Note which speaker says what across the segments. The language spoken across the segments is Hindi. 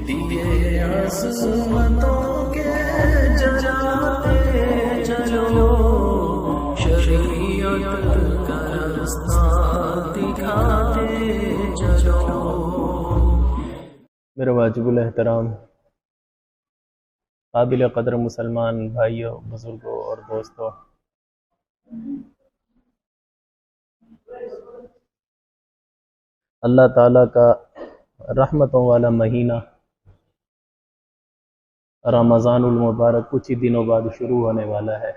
Speaker 1: दिए अज़मतों के जलाते चलो, शरीयत का रास्ता दिखाते चलो।
Speaker 2: मेरे वाजिबुल एहतराम काबिल कदर मुसलमान भाइयों, बुजुर्गों और दोस्तों, अल्लाह ताला का रहमतों वाला महीना रमज़ानुल मुबारक कुछ ही दिनों बाद शुरू होने वाला है।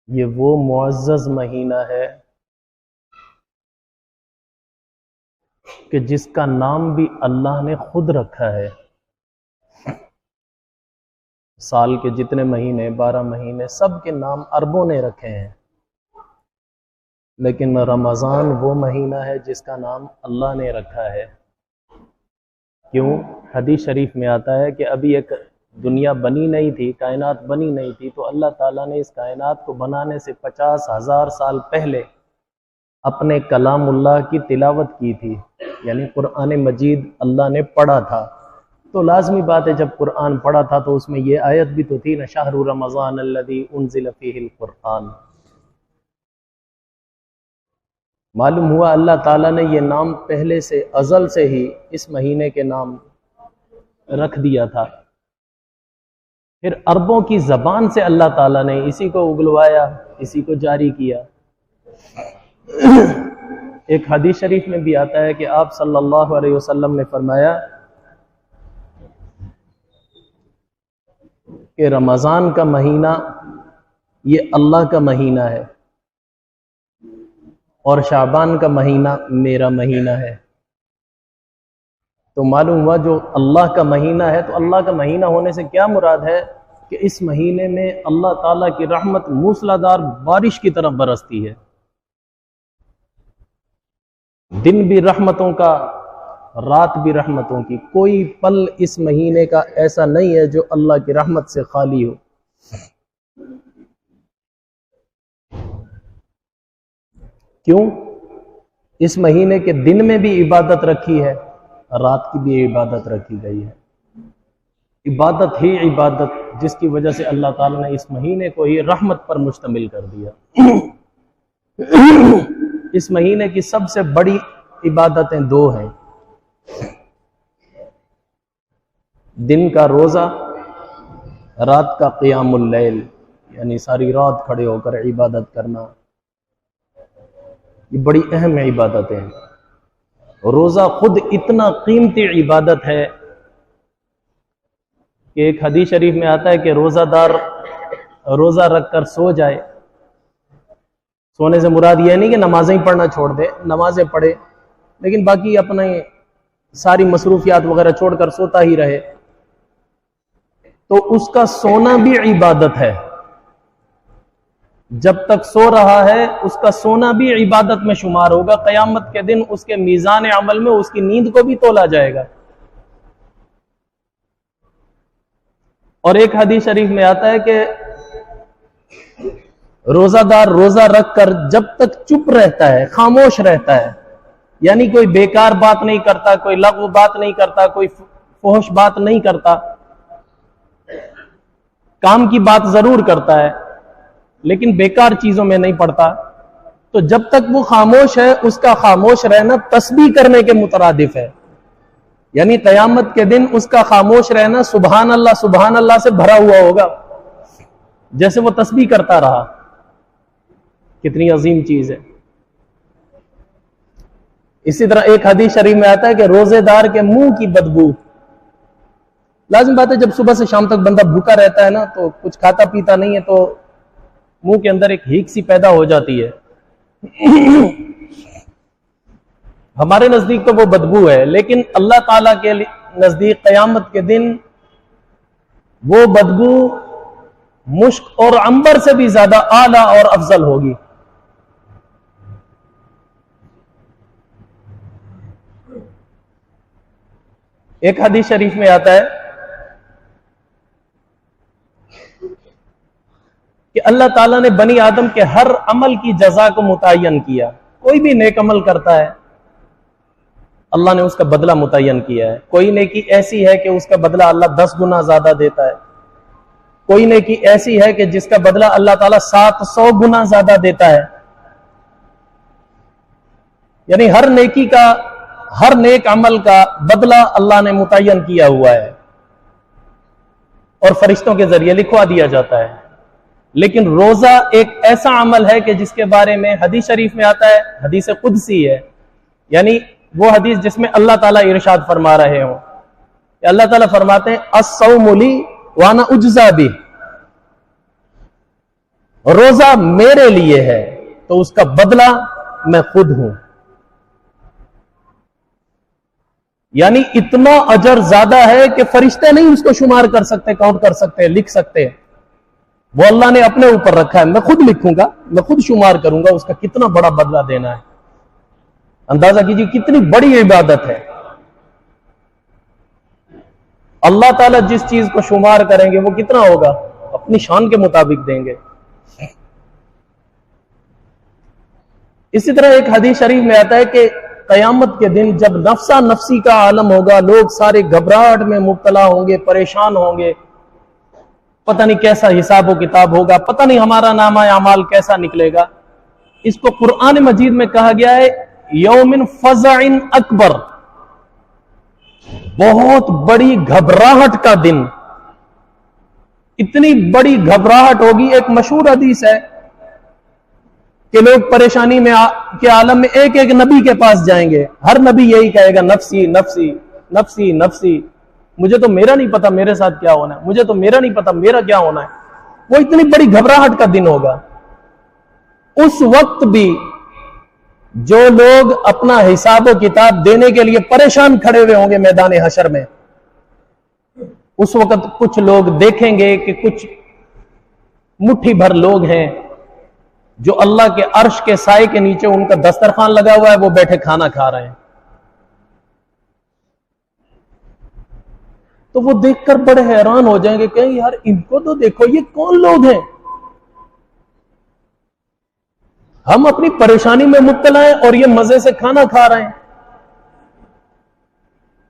Speaker 2: ये वो मुअज़्ज़ज़ महीना है कि जिसका नाम भी अल्लाह ने खुद रखा है। साल के जितने महीने 12 महीने सब के नाम अरबों ने रखे हैं, लेकिन रमज़ान वो महीना है जिसका नाम अल्लाह ने रखा है। क्यों? हदीस शरीफ में आता है कि अभी एक दुनिया बनी नहीं थी, कायनात बनी नहीं थी, तो अल्लाह ताला ने इस कायनात को बनाने से 50,000 साल पहले अपने कलामुल्लाह की तिलावत की थी, यानी कुरान मजीद अल्लाह ने पढ़ा था। तो लाजमी बात है, जब कुरान पढ़ा था तो उसमें ये आयत भी तो थी ना, शहरु रमज़ान अल्लज़ी उन्ज़िल फ़ीहिल कुरान। मालूम हुआ अल्लाह ताला ने ये नाम पहले से अज़ल से ही इस महीने के नाम रख दिया था। फिर अरबों की ज़बान से अल्लाह ताला ने इसी को उगलवाया, इसी को जारी किया। एक हदीस शरीफ में भी आता है कि आप सल्लल्लाहु अलैहि वसल्लम ने फरमाया कि रमज़ान का महीना ये अल्लाह का महीना है और शाबान का महीना मेरा महीना है। तो मालूम हुआ जो अल्लाह का महीना है, तो अल्लाह का महीना होने से क्या मुराद है कि इस महीने में अल्लाह ताला की रहमत मूसलाधार बारिश की तरह बरसती है। दिन भी रहमतों का, रात भी रहमतों की। कोई पल इस महीने का ऐसा नहीं है जो अल्लाह की रहमत से खाली हो। क्यों? इस महीने के दिन में भी इबादत रखी है, रात की भी इबादत रखी गई है। इबादत ही इबादत, जिसकी वजह से अल्लाह ताला ने इस महीने को ही रहमत पर मुश्तमिल कर दिया। इस महीने की सबसे बड़ी इबादतें दो हैं, दिन का रोजा, रात का क़ियामुल लैल, यानी सारी रात खड़े होकर इबादत करना। ये बड़ी अहम इबादतें हैं। रोजा खुद इतना कीमती इबादत है कि एक हदीस शरीफ में आता है कि रोजादार रोजा रखकर सो जाए, सोने से मुराद यह नहीं कि नमाजें पढ़ना छोड़ दे, नमाजें पढ़े लेकिन बाकी अपने सारी मसरूफियात वगैरह छोड़कर सोता ही रहे, तो उसका सोना भी इबादत है। जब तक सो रहा है उसका सोना भी इबादत में शुमार होगा। क़यामत के दिन उसके मीज़ान अमल में उसकी नींद को भी तोला जाएगा। और एक हदीस शरीफ में आता है कि रोजादार रोजा रखकर जब तक चुप रहता है, खामोश रहता है, यानी कोई बेकार बात नहीं करता, कोई लग़्व बात नहीं करता, कोई फहश बात नहीं करता, काम की बात जरूर करता है लेकिन बेकार चीजों में नहीं पड़ता, तो जब तक वो खामोश है उसका खामोश रहना तस्बीह करने के मुतरादिफ है। यानी क़यामत के दिन उसका खामोश रहना सुभान अल्लाह से भरा हुआ होगा, जैसे वो तस्बीह करता रहा। कितनी अजीम चीज है। इसी तरह एक हदीस शरीफ में आता है कि रोजेदार के मुंह की बदबू, लाजिम बात है जब सुबह से शाम तक बंदा भूखा रहता है ना, तो कुछ खाता पीता नहीं है, तो मुंह के अंदर एक हीक सी पैदा हो जाती है। हमारे नजदीक तो वो बदबू है, लेकिन अल्लाह ताला के नजदीक क़यामत के दिन वो बदबू मुश्क और अंबर से भी ज्यादा आला और अफजल होगी। एक हदीस शरीफ में आता है कि अल्लाह ताला ने बनी आदम के हर अमल की जजा को मुतय्यन किया। कोई भी नेक अमल करता है अल्लाह ने उसका बदला मुतय्यन किया है। कोई नेकी ऐसी है कि उसका बदला अल्लाह 10 गुना ज्यादा देता है, कोई नेकी ऐसी है कि जिसका बदला अल्लाह ताला 700 गुना ज्यादा देता है। यानी हर नेकी का, हर नेक अमल का बदला अल्लाह ने मुतय्यन किया हुआ है और फरिश्तों के जरिए लिखवा दिया जाता है। लेकिन रोजा एक ऐसा अमल है कि जिसके बारे में हदीस शरीफ में आता है, हदीस कुदसी है, यानी वो हदीस जिसमें अल्लाह ताला इरशाद फरमा रहे हो, अल्लाह ताला फरमाते हैं अस्सौमु ली वाना उज्जा भी, रोजा मेरे लिए है तो उसका बदला मैं खुद हूं। यानी इतना अजर ज्यादा है कि फरिश्ते नहीं उसको शुमार कर सकते, काउंट कर सकते, लिख सकते। वो अल्लाह ने अपने ऊपर रखा है, मैं खुद लिखूंगा, मैं खुद शुमार करूंगा उसका कितना बड़ा बदला देना है। अंदाजा कीजिए कितनी बड़ी इबादत है। अल्लाह ताला जिस चीज को शुमार करेंगे वो कितना होगा, अपनी शान के मुताबिक देंगे। इसी तरह एक हदीस शरीफ में आता है कि कयामत के दिन जब नफ्सा नफ्सी का आलम होगा, लोग सारे घबराहट में मुब्तला होंगे, परेशान होंगे, पता नहीं कैसा हिसाब व किताब होगा, पता नहीं हमारा नामा अमाल कैसा निकलेगा। इसको कुरान मजीद में कहा गया है यौमिन फज़इन अकबर, बहुत बड़ी घबराहट का दिन। इतनी बड़ी घबराहट होगी, एक मशहूर हदीस है कि लोग परेशानी में के आलम में एक एक नबी के पास जाएंगे, हर नबी यही कहेगा नफ्सी नफ्सी नफ्सी नफ्सी, मुझे तो मेरा नहीं पता मेरे साथ क्या होना है, मुझे तो मेरा नहीं पता मेरा क्या होना है। वो इतनी बड़ी घबराहट का दिन होगा। उस वक्त भी जो लोग अपना हिसाब व किताब देने के लिए परेशान खड़े हुए होंगे मैदान हशर में, उस वक्त कुछ लोग देखेंगे कि कुछ मुट्ठी भर लोग हैं जो अल्लाह के अर्श के साए के नीचे उनका दस्तरखान लगा हुआ है, वो बैठे खाना खा रहे हैं। तो वो देखकर बड़े हैरान हो जाएंगे, कहीं यार इनको तो देखो, ये कौन लोग हैं, हम अपनी परेशानी में मुब्तला हैं और ये मजे से खाना खा रहे हैं।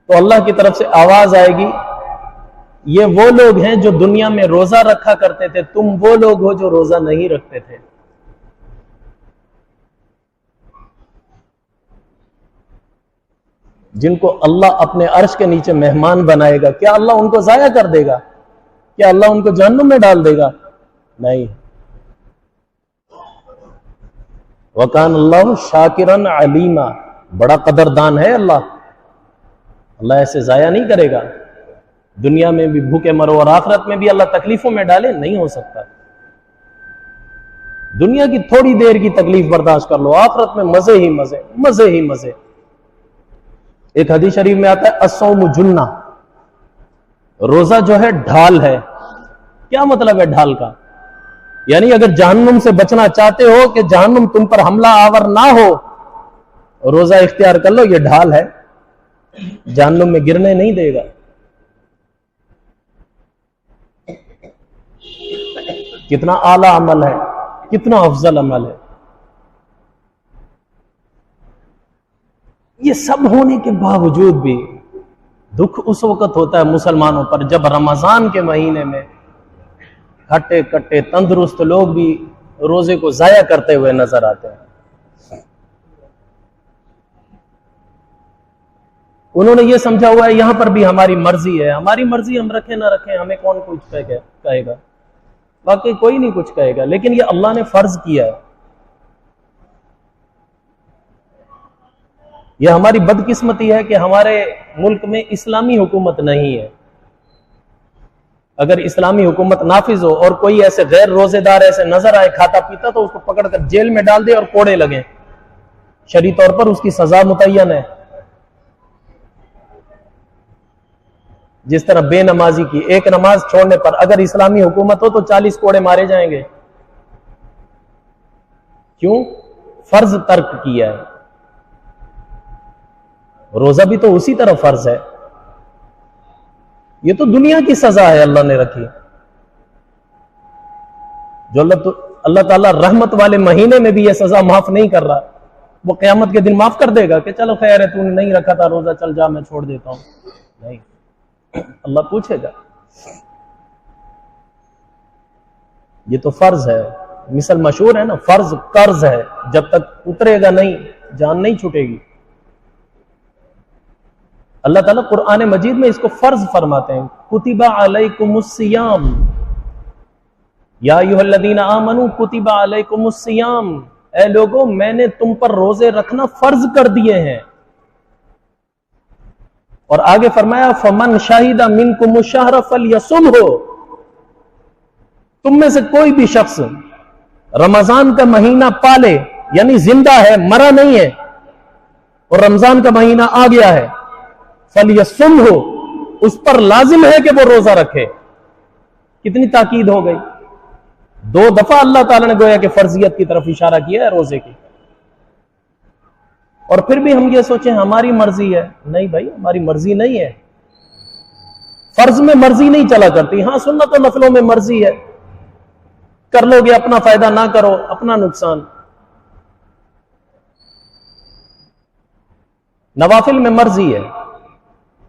Speaker 2: तो अल्लाह की तरफ से आवाज आएगी, ये वो लोग हैं जो दुनिया में रोजा रखा करते थे, तुम वो लोग हो जो रोजा नहीं रखते थे। जिनको अल्लाह अपने अर्श के नीचे मेहमान बनाएगा, क्या अल्लाह उनको जाया कर देगा? क्या अल्लाह उनको जहन्नुम में डाल देगा? नहीं। वकान अल्लाह शाकिरन अलीमा, बड़ा कदरदान है अल्लाह। अल्लाह ऐसे जाया नहीं करेगा। दुनिया में भी भूखे मरो और आखिरत में भी अल्लाह तकलीफों में डाले, नहीं हो सकता। दुनिया की थोड़ी देर की तकलीफ बर्दाश्त कर लो, आखिरत में मजे ही मजे, मजे ही मजे। एक हदीस शरीफ में आता है अस्सौमु जुन्ना, रोजा जो है ढाल है। क्या मतलब है ढाल का? यानी अगर जहन्नुम से बचना चाहते हो कि जहन्नुम तुम पर हमला आवर ना हो, रोजा इख्तियार कर लो, ये ढाल है, जहन्नुम में गिरने नहीं देगा। कितना आला अमल है, कितना अफजल अमल है। ये सब होने के बावजूद भी दुख उस वक्त होता है मुसलमानों पर जब रमजान के महीने में हट्टे कट्टे तंदुरुस्त लोग भी रोजे को जाया करते हुए नजर आते हैं। उन्होंने ये समझा हुआ है यहां पर भी हमारी मर्जी है, हमारी मर्जी, हम रखें ना रखें, हमें कौन कुछ कहेगा। वाकई कोई नहीं कुछ कहेगा, लेकिन ये अल्लाह ने फर्ज किया है। यह हमारी बदकिस्मती है कि हमारे मुल्क में इस्लामी हुकूमत नहीं है। अगर इस्लामी हुकूमत नाफिज हो और कोई ऐसे गैर रोजेदार ऐसे नजर आए खाता पीता, तो उसको पकड़कर जेल में डाल दे और कोड़े लगे, शरई तौर पर उसकी सजा मुतय्यन है। जिस तरह बेनमाजी की, एक नमाज छोड़ने पर अगर इस्लामी हुकूमत हो तो 40 कोड़े मारे जाएंगे। क्यों? फर्ज तर्क किया है। रोजा भी तो उसी तरह फर्ज है। ये तो दुनिया की सजा है अल्लाह ने रखी। जो अल्लाह ताला रहमत वाले महीने में भी ये सजा माफ नहीं कर रहा, वो क़यामत के दिन माफ कर देगा कि चलो खैर है, तूने नहीं रखा था रोजा, चल जा मैं छोड़ देता हूं? नहीं, अल्लाह पूछेगा। ये तो फर्ज है, मिसल मशहूर है ना, फर्ज कर्ज है, जब तक उतरेगा नहीं जान नहीं छूटेगी। अल्लाह ताला कुरान मजीद में इसको फर्ज फरमाते हैं, कुतिबा अलैकुमुस्सियाम या अय्युहल्लज़ीना आमनू कुतिबा अलैकुमुस्सियाम, ऐ लोगों मैंने तुम पर रोजे रखना फर्ज कर दिए हैं। और आगे फरमाया फमन शाहिदा मिनकुमुश शहर फलयसुमहु, तुम में से कोई भी शख्स रमजान का महीना पाले, यानी जिंदा है, मरा नहीं है, और रमजान का महीना आ गया है, फलयसुमहु, उस पर लाजिम है कि वो रोजा रखे। कितनी ताकीद हो गई, 2 दफा अल्लाह ताला ने गोया कि फर्जियत की तरफ इशारा किया है रोजे की। और फिर भी हम ये सोचें हमारी मर्जी है, नहीं भाई हमारी मर्जी नहीं है। फर्ज में मर्जी नहीं चला करती, हां सुन्नत और नफलों में मर्जी है, कर लोगे अपना फायदा, ना करो अपना नुकसान। नवाफिल में मर्जी है,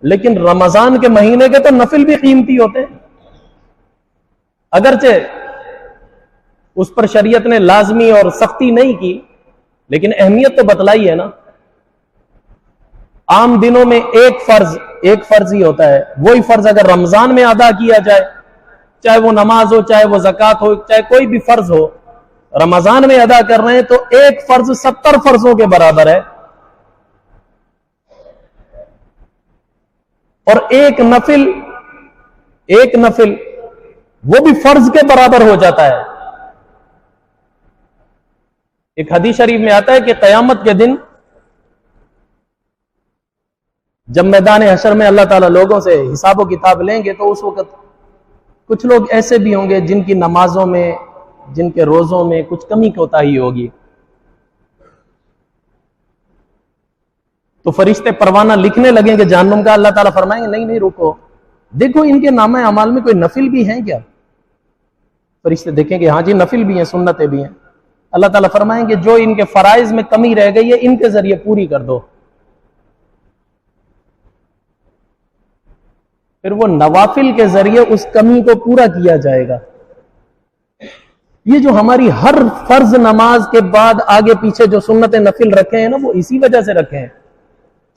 Speaker 2: लेकिन रमजान के महीने के तो नफिल भी कीमती होते हैं। अगरचे उस पर शरीयत ने लाजमी और सख्ती नहीं की, लेकिन अहमियत तो बतलाई है ना। आम दिनों में एक फर्ज ही होता है, वही फर्ज अगर रमजान में अदा किया जाए, चाहे वो नमाज हो, चाहे वो ज़कात हो, चाहे कोई भी फर्ज हो, रमजान में अदा कर रहे हैं तो एक फर्ज 70 फर्जों के बराबर है। और एक नफिल वो भी फर्ज के बराबर हो जाता है। एक हदीस शरीफ में आता है कि क़यामत के दिन जब मैदान हशर में अल्लाह ताला लोगों से हिसाब किताब लेंगे, तो उस वक्त कुछ लोग ऐसे भी होंगे जिनकी नमाजों में, जिनके रोजों में कुछ कमी कोताही होगी। तो फरिश्ते परवाना लिखने लगेंगे जहन्नुम का। अल्लाह ताला फरमाएंगे नहीं नहीं रुको, देखो इनके नामे अमाल में कोई नफिल भी हैं क्या? फरिश्ते देखेंगे हाँ जी नफिल भी हैं, सुन्नतें भी हैं। अल्लाह ताला फरमाएंगे जो इनके फराइज में कमी रह गई है इनके जरिए पूरी कर दो। फिर वो नवाफिल के जरिए उस कमी को पूरा किया जाएगा। ये जो हमारी हर फर्ज नमाज के बाद आगे पीछे जो सुन्नत नफिल रखे हैं ना, वो इसी वजह से रखे हैं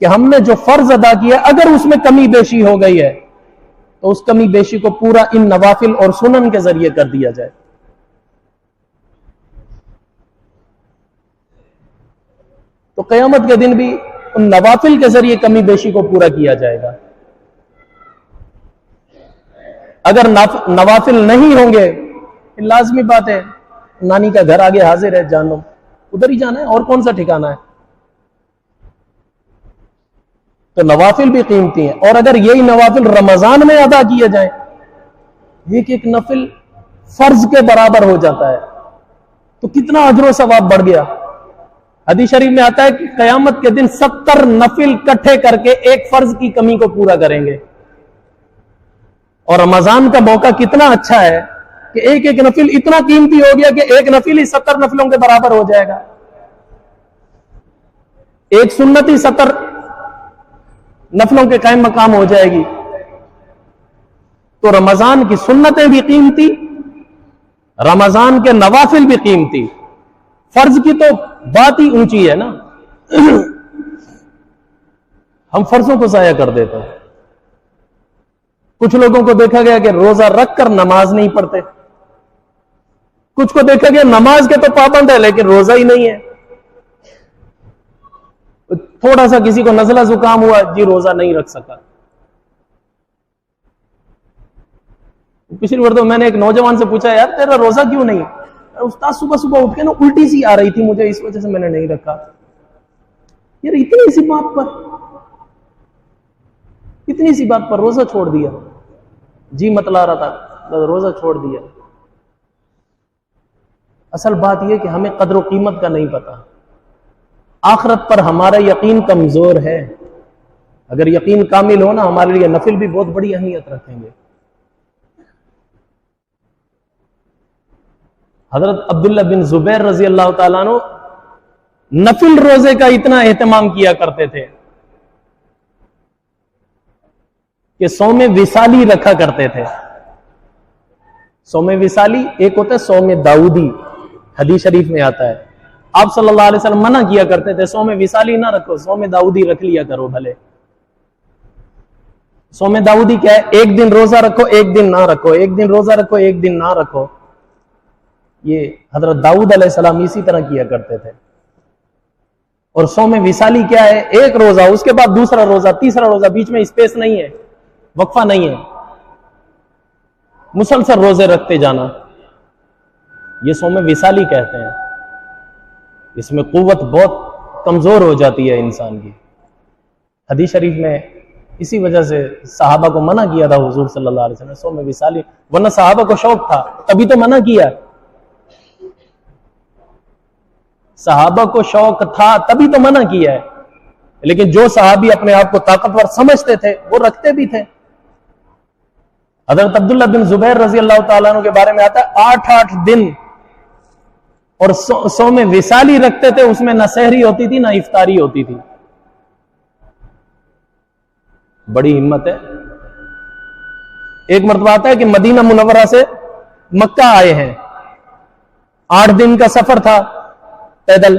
Speaker 2: कि हमने जो फर्ज अदा किया अगर उसमें कमी बेशी हो गई है तो उस कमी बेशी को पूरा इन नवाफिल और सुनन के जरिए कर दिया जाए। तो क़यामत के दिन भी उन नवाफिल के जरिए कमी बेशी को पूरा किया जाएगा। अगर नवाफिल नहीं होंगे, लाजमी बात है नानी का घर आगे हाजिर है, जानो उधर ही जाना है, और कौन सा ठिकाना है। तो नवाफिल भी कीमती हैं। और अगर यही नवाफिल रमजान में अदा किए जाए, एक एक नफिल फर्ज के बराबर हो जाता है, तो कितना अजर सवाब बढ़ गया। हदीस शरीफ में आता है कि क़यामत के दिन 70 नफिल इकट्ठे करके एक फर्ज की कमी को पूरा करेंगे। और रमजान का मौका कितना अच्छा है कि एक एक नफिल इतना कीमती हो गया कि एक नफिल ही 70 नफिलों के बराबर हो जाएगा। एक सुन्नत ही 70 नफलों के कायम मकाम हो जाएगी। तो रमजान की सुन्नतें भी कीमती, रमजान के नवाफिल भी कीमती। फर्ज की तो बात ही ऊंची है ना। हम फर्जों को जाया कर देते हैं। कुछ लोगों को देखा गया कि रोजा रखकर नमाज नहीं पढ़ते, कुछ को देखा गया नमाज के तो पाबंद है लेकिन रोजा ही नहीं है। थोड़ा सा किसी को नजला जुकाम हुआ जी रोजा नहीं रख सका। पिछली बार तो मैंने एक नौजवान से पूछा यार तेरा रोजा क्यों नहीं? उस्ताद सुबह सुबह उठ के ना उल्टी सी आ रही थी मुझे, इस वजह से मैंने नहीं रखा। यार इतनी सी बात पर रोजा छोड़ दिया, जी मतला रहा था रोजा छोड़ दिया। असल बात यह कि हमें कदर व कीमत का नहीं पता। आखिरत पर हमारा यकीन कमजोर है। अगर यकीन कामिल हो ना, हमारे लिए नफिल भी बहुत बड़ी अहमियत रखेंगे। हजरत अब्दुल्ला बिन जुबैर रजी अल्लाह ताला अन्हु नफिल रोजे का इतना एहतमाम किया करते थे कि सौमे विसाली रखा करते थे। सौमे विसाली एक होता है सौमे दाऊदी, हदीस शरीफ में आता है। आप सल्लल्लाहु अलैहि वसल्लम मना किया करते थे सौमे विसाली ना रखो, सौमे दाऊदी रख लिया करो भले। सौमे दाऊदी क्या है? एक दिन रोजा रखो, एक दिन ना रखो, एक दिन रोजा रखो, एक दिन ना रखो। ये हजरत दाऊद अलैहिस्सलाम इसी तरह किया करते थे। और सौमे विसाली क्या है? एक रोजा, उसके बाद दूसरा रोजा, तीसरा रोजा, बीच में स्पेस नहीं है, वक्फा नहीं है, मुसलसल रोजे रखते जाना। ये सौमे विसाली कहते हैं। इसमें कुव्वत बहुत कमजोर हो जाती है इंसान की। हदीस शरीफ में इसी वजह से सहाबा को मना किया था हुजूर सल्लल्लाहु अलैहि वसल्लम सौमे विसाली, वरना सहाबा को शौक था तभी तो मना किया। सहाबा को शौक था तभी तो मना किया है। लेकिन जो सहाबी अपने आप को ताकतवर समझते थे वो रखते भी थे। हजरत अब्दुल्ला बिन जुबैर रजी अल्लाह ताला अन्हु के बारे में आता है 8-8 दिन और सौमे विसाली रखते थे। उसमें ना सहरी होती थी ना इफ्तारी होती थी। बड़ी हिम्मत है। एक मरतबा आता है कि मदीना मुनव्वरा से मक्का आए हैं, 8 दिन का सफर था पैदल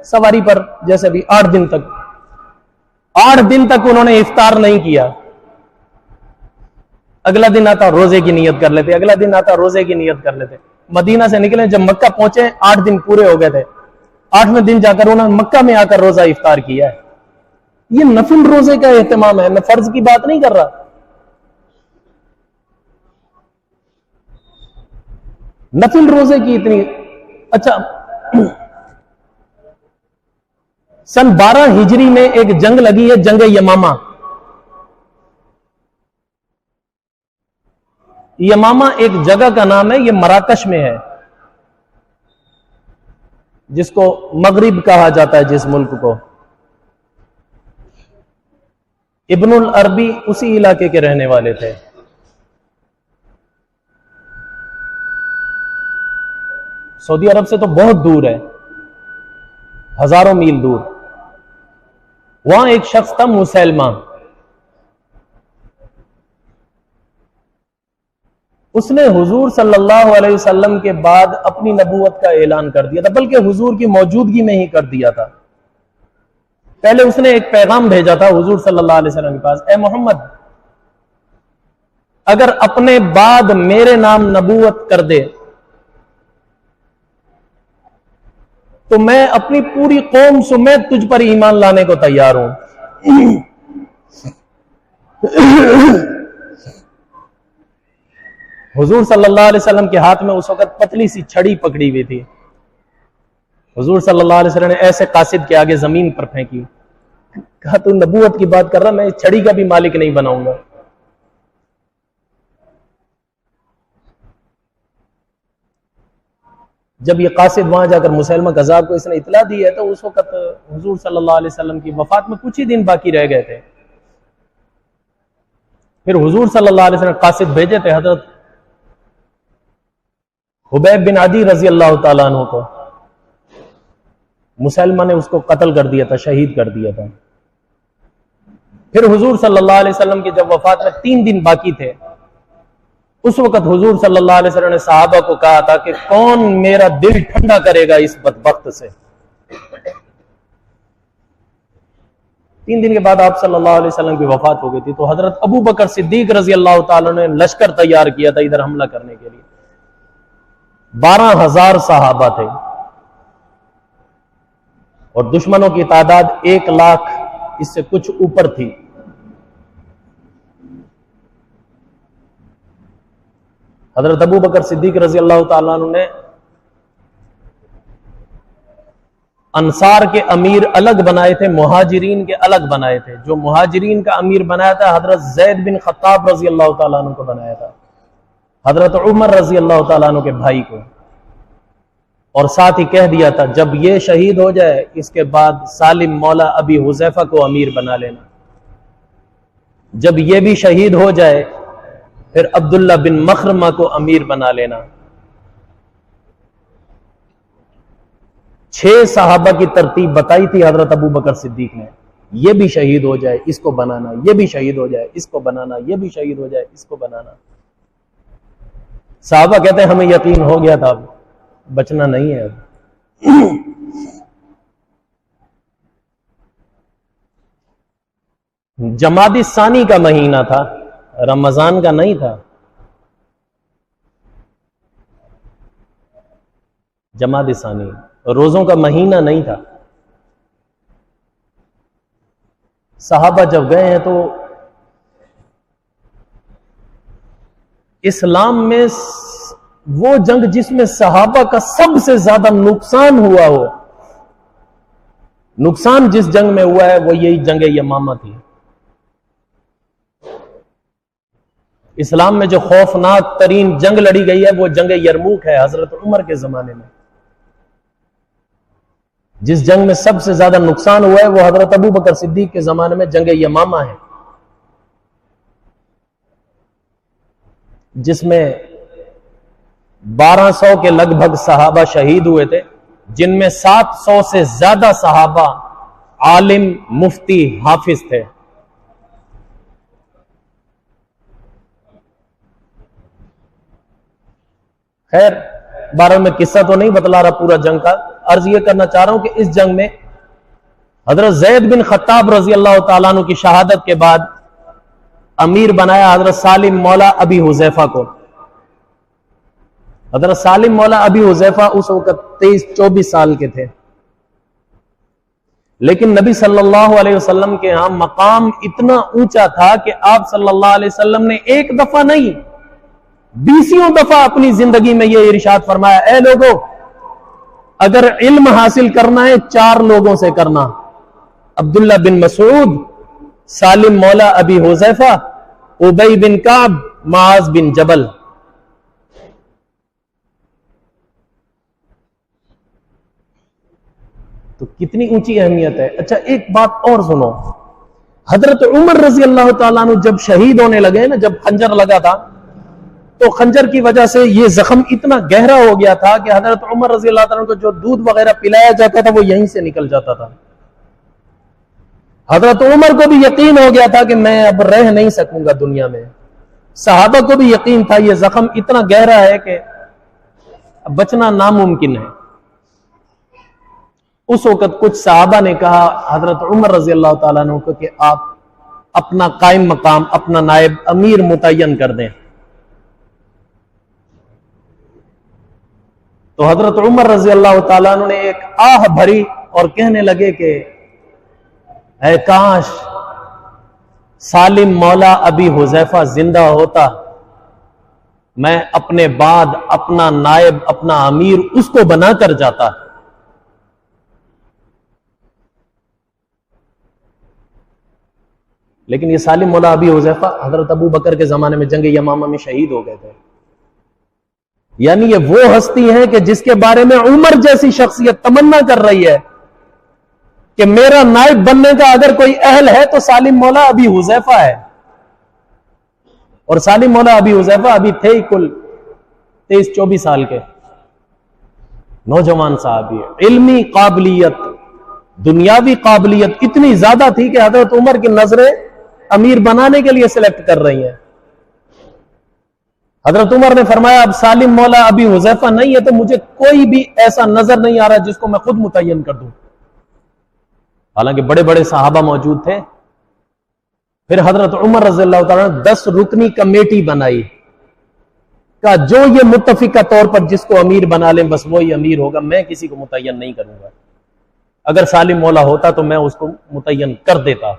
Speaker 2: सवारी पर, जैसे भी 8 दिन तक, 8 दिन तक उन्होंने इफ्तार नहीं किया। अगला दिन आता रोजे की नियत कर लेते, अगला दिन आता रोजे की नियत कर लेते। मदीना से निकले, जब मक्का पहुंचे 8 दिन पूरे हो गए थे। 8वें दिन जाकर उन्होंने मक्का में आकर रोजा इफ्तार किया है। ये नफिल रोजे का एहतमाम है, मैं फर्ज की बात नहीं कर रहा। नफिल रोजे की इतनी अच्छा। सन 12 हिजरी में एक जंग लगी है, जंग यमामा। यमामा एक जगह का नाम है, ये मराकश में है, जिसको मगरिब कहा जाता है, जिस मुल्क को। इब्नुल अरबी उसी इलाके के रहने वाले थे। सऊदी अरब से तो बहुत दूर है, हजारों मील दूर। वहां एक शख्स था मुसैलमा। उसने हुजूर सल्लल्लाहु अलैहि वसल्लम के बाद अपनी नबूवत का ऐलान कर दिया था, बल्कि हुजूर की मौजूदगी में ही कर दिया था। पहले उसने एक पैगाम भेजा था हुजूर सल्लल्लाहु अलैहि वसल्लम के पास, ए मोहम्मद, अगर अपने बाद मेरे नाम नबूवत कर दे तो मैं अपनी पूरी कौम समेत तुझ पर ईमान लाने को तैयार हूं। हुजूर सल्लल्लाहु अलैहि वसल्लम के हाथ में उस वक्त पतली सी छड़ी पकड़ी हुई थी। हुजूर सल्लल्लाहु अलैहि वसल्लम ने ऐसे कासिद के आगे जमीन पर फेंकी, कहा तू नबूवत की बात कर रहा, मैं इस छड़ी का भी मालिक नहीं बनाऊंगा। जब ये कासिद वहां जाकर मुसैलमा कज़्ज़ाब को इसने इतला दी है, तो उस वक्त हुजूर सल्लल्लाहु अलैहि वसल्लम की वफात में कुछ ही दिन बाकी रह गए थे। फिर हुजूर सल्लल्लाहु अलैहि वसल्लम कासिद भेजे थे हजरत हुबैब बिन अदी रजी अल्लाह ताला अन्हु को। मुसैलमा ने उसको कत्ल कर दिया था, शहीद कर दिया था। फिर हुजूर सल्लल्लाहु अलैहि वसल्लम की जब वफात में 3 दिन बाकी थे, उस वक्त हुजूर सल्लल्लाहु अलैहि वसल्लम ने सहाबा को कहा था कि कौन मेरा दिल ठंडा करेगा इस बदबख्त से। 3 दिन के बाद आप सल्लल्लाहु अलैहि वसल्लम की वफात हो गई थी। तो हजरत अबू बकर सिद्दीक रजी अल्लाह ताला ने लश्कर तैयार किया था इधर हमला करने के लिए। 12,000 सहाबा थे और दुश्मनों की तादाद 1 लाख इससे कुछ ऊपर थी। हजरत अबू बकर सिद्दीक रजी अल्लाह ताला अन्हु ने अंसार के अमीर अलग बनाए थे, मुहाजिरीन के अलग बनाए थे। जो मुहाजिरीन का अमीर बनाया था हजरत ज़ैद बिन खत्ताब रजी अल्लाह ताला अन्हु को बनाया था, हजरत उमर रजी अल्लाह ताला अन्हु के भाई को। और साथ ही कह दिया था जब ये शहीद हो जाए इसके बाद सालिम मौला अबी हुज़ैफा को अमीर बना लेना। जब ये भी शहीद हो जाए फिर अब्दुल्ला बिन मखरमा को अमीर बना लेना। 6 सहाबा की तरतीब बताई थी हजरत अबू बकर सिद्दीक ने, ये भी शहीद हो जाए इसको बनाना, ये भी शहीद हो जाए इसको बनाना, ये भी शहीद हो जाए इसको बनाना। सहाबा कहते हैं हमें यकीन हो गया था, अब बचना नहीं है। अब जमादी सानी का महीना था, रमजान का नहीं था। जमादी सानी रोजों का महीना नहीं था। सहाबा जब गए हैं तो इस्लाम में वो जंग जिसमें सहाबा का सबसे ज्यादा नुकसान हुआ हो, नुकसान जिस जंग में हुआ है वो यही जंग यमामा थी। इस्लाम में जो खौफनाक तरीन जंग लड़ी गई है वो जंग यरमूक है, हजरत उमर के जमाने में। जिस जंग में सबसे ज्यादा नुकसान हुआ है वो हजरत अबू बकर सिद्दीक के जमाने में जंग यमामा है, जिसमें 1200 के लगभग सहाबा शहीद हुए थे, जिनमें 700 से ज्यादा सहाबा आलिम, मुफ्ती, हाफिज थे। खैर, बारह में किस्सा तो नहीं बतला रहा पूरा जंग का, अर्ज ये करना चाह रहा हूं कि इस जंग में हजरत ज़ैद बिन खत्ताब रजी अल्लाह तआला अन्हु की शहादत के बाद अमीर बनाया हजरत सालिम मौला अबी हुज़ैफा को। हजरत सालिम मौला अबी हुज़ैफा उस वक्त 23-24 साल के थे, लेकिन नबी सल्लल्लाहु अलैहि वसल्लम के यहां मकाम इतना ऊंचा था कि आप सल्लल्लाहु अलैहि वसल्लम ने एक दफा नहीं 20 दफा अपनी जिंदगी में यह इरशाद फरमाया, ऐ लोगों, अगर इल्म हासिल करना है 4 लोगों से करना, अब्दुल्ला बिन मसूद, सालिम मौला अबी हुज़ैफा, उबई बिन काब, मुआज बिन जबल। तो कितनी ऊंची अहमियत है। अच्छा, एक बात और सुनो, हजरत उमर रजी अल्लाह तआला अन्हु जब शहीद होने लगे ना, जब खंजर लगा था, तो खंजर की वजह से ये जख्म इतना गहरा हो गया था कि हजरत उमर रजी अल्लाह तआला को जो दूध वगैरह पिलाया जाता था वो यहीं से निकल जाता था। हजरत उमर को भी यकीन हो गया था कि मैं अब रह नहीं सकूंगा दुनिया में। सहाबा को भी यकीन था ये जख्म इतना गहरा है कि अब बचना नामुमकिन है। उस वक्त कुछ सहाबा ने कहा हजरत उमर रजी अल्लाह तआला अन्हु को कि आप अपना कायम मकाम, अपना नायब अमीर मुतय्यन कर दें। तो हजरत उमर रजी अल्लाह तआला अन्हु ने एक आह भरी और कहने लगे कि ऐ काश सालिम मौला अबी हुज़ैफा जिंदा होता, मैं अपने बाद अपना नायब, अपना अमीर उसको बनाकर जाता। लेकिन ये सालिम मौला अबी हुज़ैफा हजरत अबू बकर के जमाने में जंग यमामा में शहीद हो गए थे। यानी ये वो हस्ती है कि जिसके बारे में उमर जैसी शख्सियत तमन्ना कर रही है कि मेरा नायब बनने का अगर कोई अहल है तो सालिम मौला अबी हुज़ैफा है। और सालिम मौला अबी हुज़ैफा अभी थे ही कुल 23-24 साल के नौजवान साहबी। इल्मी काबिलियत, दुनियावी काबिलियत इतनी ज्यादा थी कि हजरत उमर की नजरें अमीर बनाने के लिए सिलेक्ट कर रही हैं। हजरत उमर ने फरमाया अब सालिम मौला अबी हुज़ैफा नहीं है तो मुझे कोई भी ऐसा नजर नहीं आ रहा जिसको मैं खुद मुतय्यन कर दूं। हालांकि बड़े बड़े सहाबा मौजूद थे। फिर हजरत उमर रज़ियल्लाहु तआला ने 10 रुकनी कमेटी बनाई, का जो ये मुत्तफिका तौर पर जिसको अमीर बना लें बस वही अमीर होगा, मैं किसी को मुतय्यन नहीं करूंगा। अगर सालिम मौला होता तो मैं उसको मुतय्यन कर देता।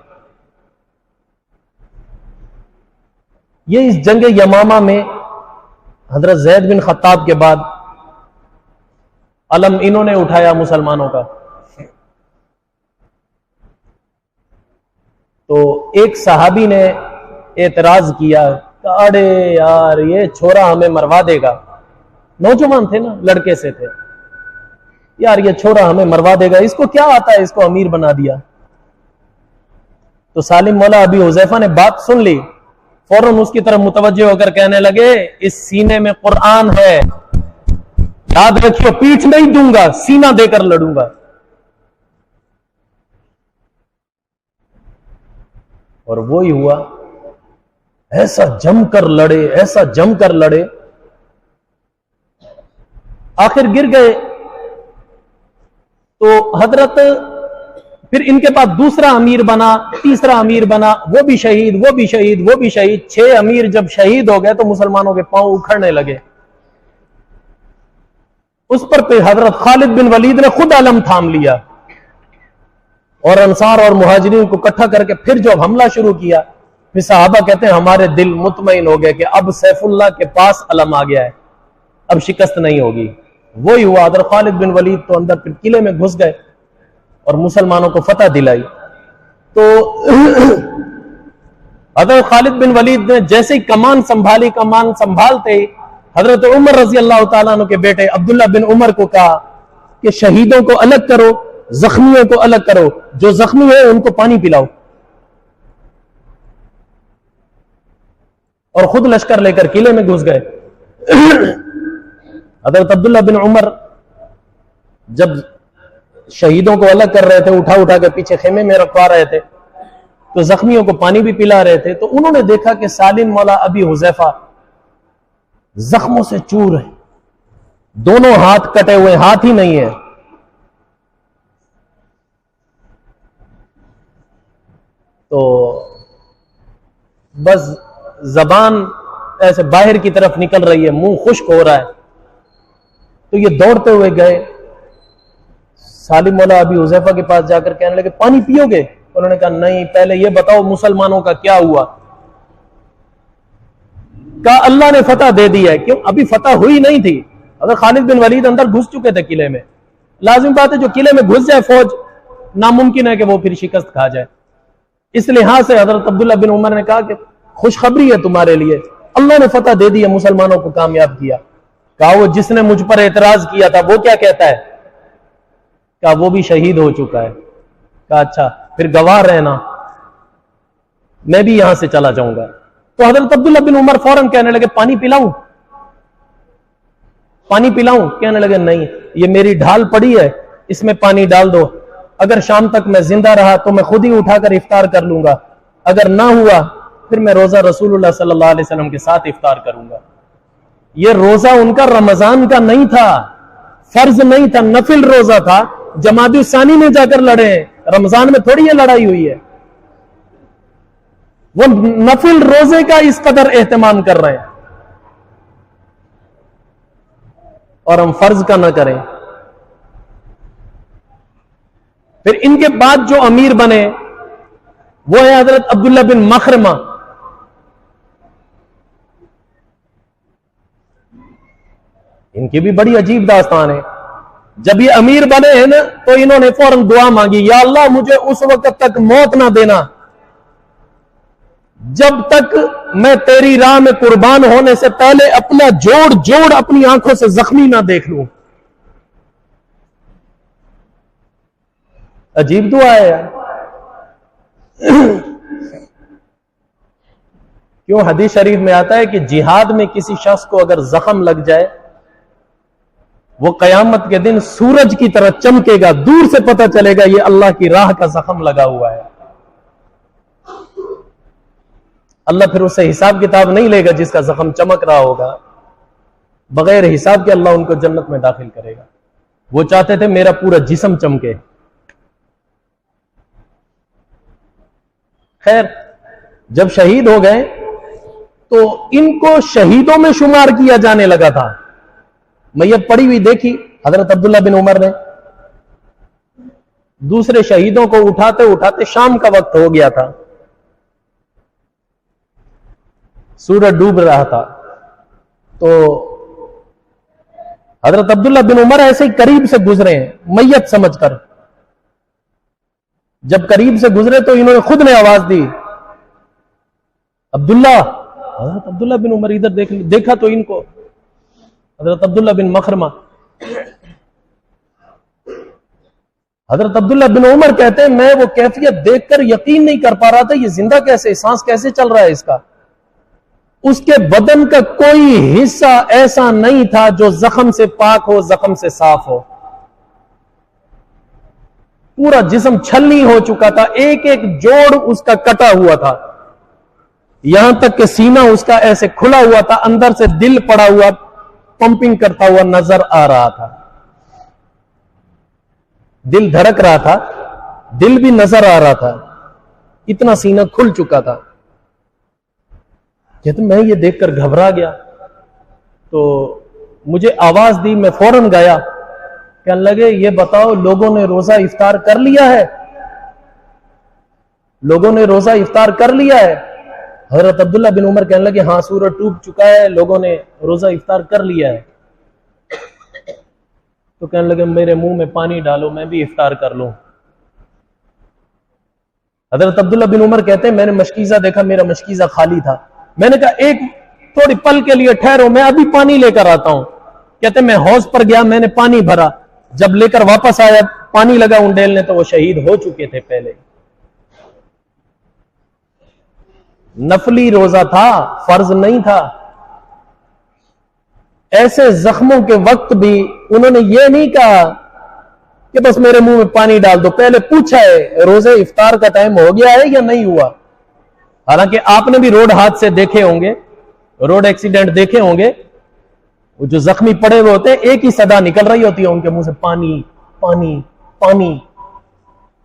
Speaker 2: ये इस जंग यमामा में हजरत ज़ैद बिन खत्ताब के बाद अलम इन्होंने उठाया मुसलमानों का। तो एक सहाबी ने एतराज किया, अरे यार ये छोरा हमें मरवा देगा। नौजवान थे ना, लड़के से थे, यार ये छोरा हमें मरवा देगा, इसको क्या आता है, इसको अमीर बना दिया। तो सालिम मौला अबी हुज़ैफा ने बात सुन ली, फौरन उसकी तरफ मुतवज्जो होकर कहने लगे इस सीने में कुरान है, याद रखियो, पीठ नहीं दूंगा, सीना देकर लड़ूंगा। और वो ही हुआ, ऐसा जमकर लड़े, ऐसा जमकर लड़े, आखिर गिर गए। तो हजरत फिर इनके पास दूसरा अमीर बना, तीसरा अमीर बना, वो भी शहीद, वो भी शहीद, वो भी शहीद। 6 अमीर जब शहीद हो गए तो मुसलमानों के पांव उखड़ने लगे। उस पर फिर हजरत खालिद बिन वलीद ने खुद अलम थाम लिया और अंसार और मुहाजिरीन को इकट्ठा करके फिर जब हमला शुरू किया, फिर सहाबा कहते हैं हमारे दिल मुतमईन हो गए कि अब सैफुल्लाह के पास अलम आ गया है, अब शिकस्त नहीं होगी। वही हुआ। हजरत खालिद बिन वलीद तो अंदर फिर किले में घुस गए और मुसलमानों को फतह दिलाई। तो हजरत खालिद बिन वलीद ने जैसे ही कमान संभाली, कमान संभालते ही हजरत उमर रजी अल्लाह तआला अन्हु के बेटे अब्दुल्ला बिन उमर को कहा कि शहीदों को अलग करो, जख्मियों को अलग करो, जो जख्मी है उनको पानी पिलाओ। और खुद लश्कर लेकर किले में घुस गए। हजरत अब्दुल्ला बिन उमर जब शहीदों को अलग कर रहे थे, उठा उठा के पीछे खेमे में रखवा रहे थे, तो जख्मियों को पानी भी पिला रहे थे, तो उन्होंने देखा कि सालिम मौला अबी हुजैफा जख्मों से चूर है, दोनों हाथ कटे हुए, हाथ ही नहीं है। तो बस जबान ऐसे बाहर की तरफ निकल रही है, मुंह खुश्क हो रहा है। तो ये दौड़ते हुए गए, सालिम मौला अबी हुजैफा के पास जाकर कहने लगे पानी पियोगे? उन्होंने कहा नहीं, पहले ये बताओ मुसलमानों का क्या हुआ। कहा अल्लाह ने फतह दे दी है। क्यों? अभी फतह हुई नहीं थी। अगर खालिद बिन वलीद अंदर घुस चुके थे किले में, लाजिम बात है जो किले में घुस जाए फौज, नामुमकिन है कि वो फिर शिकस्त खा जाए। इस लिहाज से हजरत अब्दुल्ला बिन उमर ने कहा कि खुशखबरी है तुम्हारे लिए, अल्लाह ने फतह दे दी है, मुसलमानों को कामयाब किया। कहा वो जिसने मुझ पर एतराज किया था वो क्या कहता है? कहा वो भी शहीद हो चुका है। कहा अच्छा, फिर गवाह रहना, मैं भी यहां से चला जाऊंगा। तो हजरत अब्दुल्ला बिन उमर फौरन कहने लगे पानी पिलाऊं, पानी पिलाऊं? कहने लगे नहीं, ये मेरी ढाल पड़ी है, इसमें पानी डाल दो, अगर शाम तक मैं जिंदा रहा तो मैं खुद ही उठाकर इफ्तार कर लूंगा, अगर ना हुआ फिर मैं रोजा रसूलुल्लाह सल्लल्लाहु अलैहि वसल्लम के साथ इफ्तार करूंगा। ये रोजा उनका रमजान का नहीं था, फर्ज नहीं था, नफिल रोजा था। जमादुस्सानी में जाकर लड़े हैं, रमजान में थोड़ी ये लड़ाई हुई है। वो नफिल रोजे का इस कदर एहतमाम कर रहे हैं और हम फर्ज का ना करें। फिर इनके बाद जो अमीर बने वो है हजरत अब्दुल्ला बिन मखरमा। इनकी भी बड़ी अजीब दास्तान है। जब ये अमीर बने हैं ना, तो इन्होंने फौरन दुआ मांगी, या अल्लाह मुझे उस वक्त तक मौत ना देना जब तक मैं तेरी राह में कुर्बान होने से पहले अपना जोड़ जोड़ अपनी आंखों से जख्मी ना देख लूं। अजीब दुआ है यार। क्यों? हदीस शरीफ में आता है कि जिहाद में किसी शख्स को अगर जख्म लग जाए, वो कयामत के दिन सूरज की तरह चमकेगा, दूर से पता चलेगा ये अल्लाह की राह का जख्म लगा हुआ है। अल्लाह फिर उससे हिसाब किताब नहीं लेगा जिसका जख्म चमक रहा होगा, बगैर हिसाब के अल्लाह उनको जन्नत में दाखिल करेगा। वो चाहते थे मेरा पूरा जिस्म चमके। खैर, जब शहीद हो गए तो इनको शहीदों में शुमार किया जाने लगा था। मैयत पड़ी हुई देखी हजरत अब्दुल्ला बिन उमर ने। दूसरे शहीदों को उठाते उठाते शाम का वक्त हो गया था, सूरज डूब रहा था। तो हजरत अब्दुल्ला बिन उमर ऐसे ही करीब से गुजरे हैं, मैयत समझकर। जब करीब से गुजरे तो इन्होंने खुद ने आवाज दी, अब्दुल्ला। हजरत अब्दुल्ला बिन उमर इधर देखा तो इनको हजरत अब्दुल्ला बिन मखरमा। हजरत अब्दुल्ला बिन उमर कहते हैं मैं वो कैफियत देखकर यकीन नहीं कर पा रहा था, ये जिंदा कैसे, सांस कैसे चल रहा है इसका। उसके बदन का कोई हिस्सा ऐसा नहीं था जो जख्म से पाक हो, जख्म से साफ हो। पूरा जिस्म छलनी हो चुका था, एक एक जोड़ उसका कटा हुआ था, यहां तक कि सीना उसका ऐसे खुला हुआ था, अंदर से दिल पड़ा हुआ पंपिंग करता हुआ नजर आ रहा था। दिल धड़क रहा था, दिल भी नजर आ रहा था, इतना सीना खुल चुका था। कहते मैं ये देखकर घबरा गया, तो मुझे आवाज दी, मैं फौरन गया। कहने लगे ये बताओ लोगों ने रोजा इफ्तार कर लिया है? लोगों ने रोजा इफ्तार कर लिया है? हजरत अब्दुल्ला बिन उमर कहने लगे हाँ, सूरज टूट चुका है, लोगों ने रोजा इफ्तार कर लिया है। तो कहने लगे मेरे मुंह में पानी डालो, मैं भी इफ्तार कर लूं। हजरत अब्दुल्ला बिन उमर कहते हैं मैंने मशकीजा देखा, मेरा मशकीजा खाली था। मैंने कहा एक थोड़ी पल के लिए ठहरो, मैं अभी पानी लेकर आता हूं। कहते मैं हौज पर गया, मैंने पानी भरा, जब लेकर वापस आया, पानी लगा उंडेलने तो वो शहीद हो चुके थे पहले। नफली रोजा था, फर्ज नहीं था। ऐसे जख्मों के वक्त भी उन्होंने ये नहीं कहा कि बस मेरे मुंह में पानी डाल दो, पहले पूछा है रोजे इफ्तार का टाइम हो गया है या नहीं हुआ। हालांकि आपने भी रोड हादसे देखे होंगे, रोड एक्सीडेंट देखे होंगे, वो जो जख्मी पड़े हुए होते हैं एक ही सदा निकल रही होती है उनके मुंह से, पानी पानी पानी।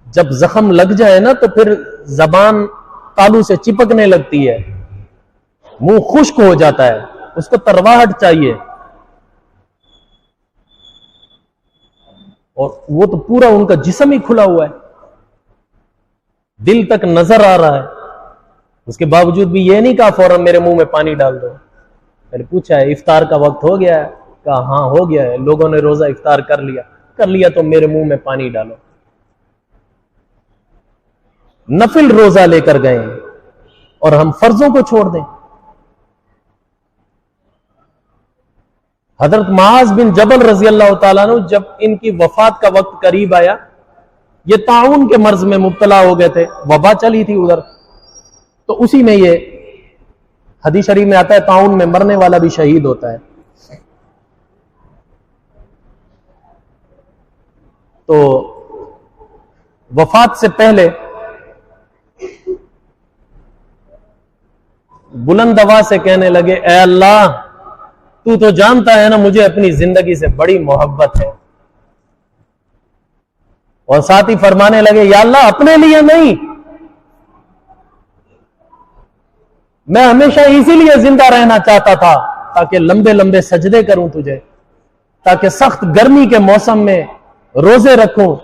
Speaker 2: जब जख्म लग जाए ना तो फिर जबान तालू से चिपकने लगती है, मुंह खुश्क हो जाता है, उसको तरवाहट चाहिए। और वो तो पूरा उनका जिस्म ही खुला हुआ है, दिल तक नजर आ रहा है। उसके बावजूद भी ये नहीं कहा फौरन मेरे मुंह में पानी डाल दो। मैंने पूछा है इफ्तार का वक्त हो गया है? कहा हाँ हो गया है, लोगों ने रोजा इफ्तार कर लिया तो मेरे मुंह में पानी डालो। नफिल रोजा लेकर गए और हम फर्जों को छोड़ दें। हजरत मुआज बिन जबल रजी अल्लाह तआला अन्हु जब इनकी वफात का वक्त करीब आया, ये ताउन के मर्ज में मुब्तला हो गए थे, वबा चली थी उधर, तो उसी में ये हदीस शरीफ में आता है ताउन में मरने वाला भी शहीद होता है। तो वफात से पहले बुलंद आवाज से कहने लगे ए अल्लाह, तू तो जानता है ना मुझे अपनी जिंदगी से बड़ी मोहब्बत है। और साथ ही फरमाने लगे या अल्लाह अपने लिए नहीं, मैं हमेशा इसीलिए जिंदा रहना चाहता था ताकि लंबे लंबे सजदे करूं तुझे, ताकि सख्त गर्मी के मौसम में रोजे रखूं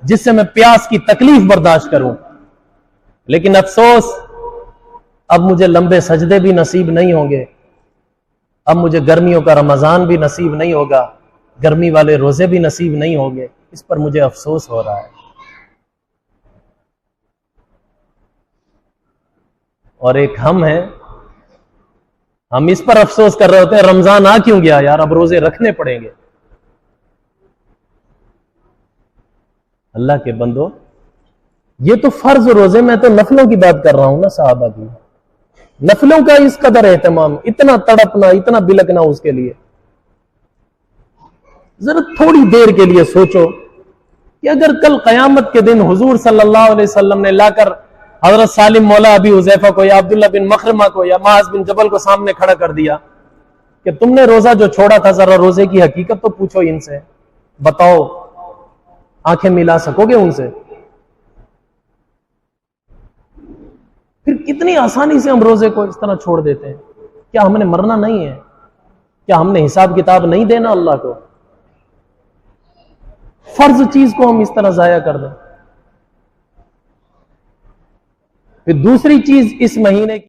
Speaker 2: जिससे मैं प्यास की तकलीफ बर्दाश्त करूं। लेकिन अफसोस अब मुझे लंबे सजदे भी नसीब नहीं होंगे, अब मुझे गर्मियों का रमजान भी नसीब नहीं होगा, गर्मी वाले रोजे भी नसीब नहीं होंगे। इस पर मुझे अफसोस हो रहा है। और एक हम हैं, हम इस पर अफसोस कर रहे होते हैं रमजान आ क्यों गया यार, अब रोजे रखने पड़ेंगे। अल्लाह के बंदो, ये तो फर्ज रोजे, मैं तो नफलों की बात कर रहा हूं ना साहबा की। नफलों का इस कदर एहतमाम, इतना तड़पना, इतना बिलकना उसके लिए। जरा थोड़ी देर के लिए सोचो कि अगर कल कयामत के दिन हुजूर सल्लल्लाहु अलैहि वसल्लम ने लाकर हजरत सालिम मौला अबी हुज़ैफा को या अब्दुल्ला बिन मखरमा को या मुआज़ बिन जबल को सामने खड़ा कर दिया कि तुमने रोजा जो छोड़ा था, जरा रोजे की हकीकत तो पूछो इनसे, बताओ, आंखें मिला सकोगे उनसे? फिर कितनी आसानी से हम रोजे को इस तरह छोड़ देते हैं। क्या हमने मरना नहीं है? क्या हमने हिसाब किताब नहीं देना अल्लाह को? फर्ज चीज को हम इस तरह जाया कर दें। फिर दूसरी चीज इस महीने